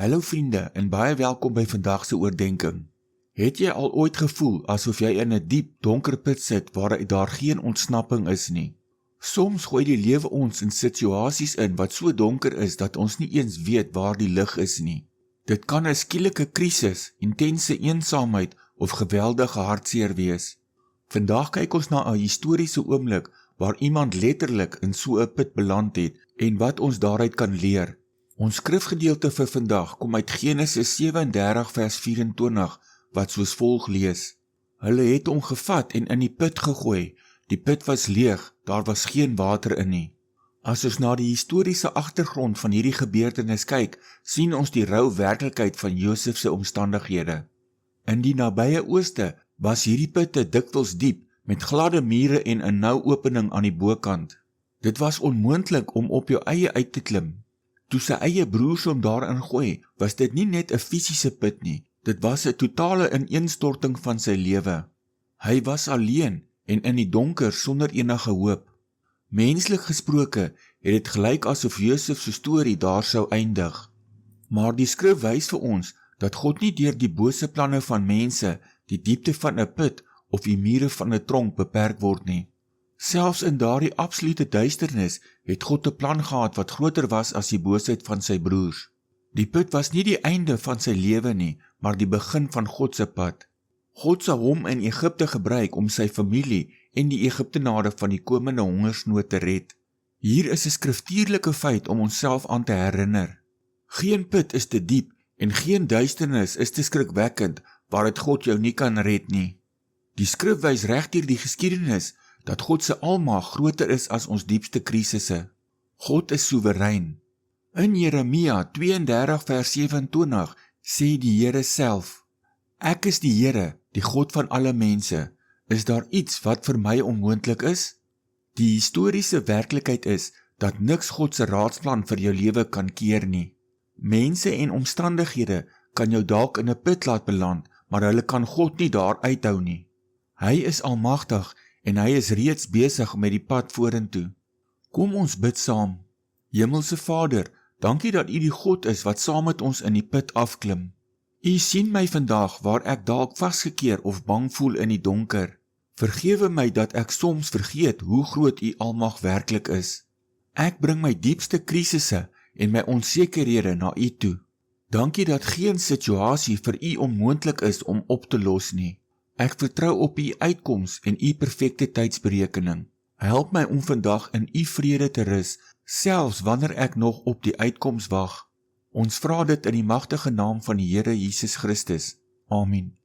Hallo vriende en baie welkom by vandag se oordeenking. Het jy al ooit gevoel asof jy in 'n diep, donker put sit waaruit daar geen ontsnapping is nie? Soms gooi die lewe ons in situasies in wat so donker is dat ons nie eens weet waar die lig is nie. Dit kan 'n skielike krisis, intense eensaamheid of geweldige hartseer wees. Vandag kyk ons na 'n historiese oomblik waar iemand letterlik in so 'n put beland het en wat ons daaruit kan leer. Ons skrifgedeelte vir vandag kom uit Genesis 37 vers 24 wat soos volg lees. Hulle het hom gevat en in die put gegooi. Die put was leeg, daar was geen water in nie. As ons na die historiese agtergrond van hierdie gebeurtenis kyk, sien ons die rou werklikheid van Josef se omstandighede. In die nabye ooste was hierdie putte dikwels diep met gladde mure en 'n nou opening aan die bokant. Dit was onmoontlik om op jou eie uit te klim. Toe sy eie broers hom daarin gooi, was dit nie net 'n fisiese put nie, dit was 'n totale ineenstorting van sy lewe. Hy was alleen en in die donker sonder enige hoop. Menslik gesproke het dit gelyk asof Josef se storie daar sou eindig. Maar die skrif wys vir ons dat God nie deur die bose planne van mense die diepte van 'n put of die mure van 'n tronk beperk word nie. Selfs in daardie absolute duisternis het God 'n plan gehad wat groter was as die boosheid van sy broers. Die put was nie die einde van sy lewe nie, maar die begin van God se pad. God sou hom in Egipte gebruik om sy familie en die Egiptenare van die komende hongersnood te red. Hier is 'n skriftuurlike feit om onsself aan te herinner. Geen put is te diep en geen duisternis is te skrikwekkend waaruit God jou nie kan red nie. Die skrif wys regdeur die geskiedenis dat God se almag groter is as ons diepste krisisse. God is soewerein. In Jeremia 32 vers 27 sê die Here self: Ek is die Here, die God van alle mense. Is daar iets wat vir my onmoontlik is? Die historiese werklikheid is dat niks God se raadsplan vir jou lewe kan keer nie. Mense en omstandighede kan jou dalk in 'n put laat beland, maar hulle kan God nie daar uithou nie. Hy is almagtig en hy is reeds besig met die pad vorentoe. Kom ons bid saam. Hemelse Vader, dankie dat U die God is wat saam met ons in die put afklim. U sien my vandag waar ek dalk vasgekeer of bang voel in die donker. Vergewe my dat ek soms vergeet hoe groot U almag werklik is. Ek bring my diepste krisisse en my onsekerhede na U toe. Dankie dat geen situasie vir U onmoontlik is om op te los nie. Ek vertrou op U uitkoms en U perfekte tydsberekening. Help my om vandag in U vrede te rus, selfs wanneer ek nog op die uitkoms wag. Ons vra dit in die magtige naam van die Here Jesus Christus. Amen.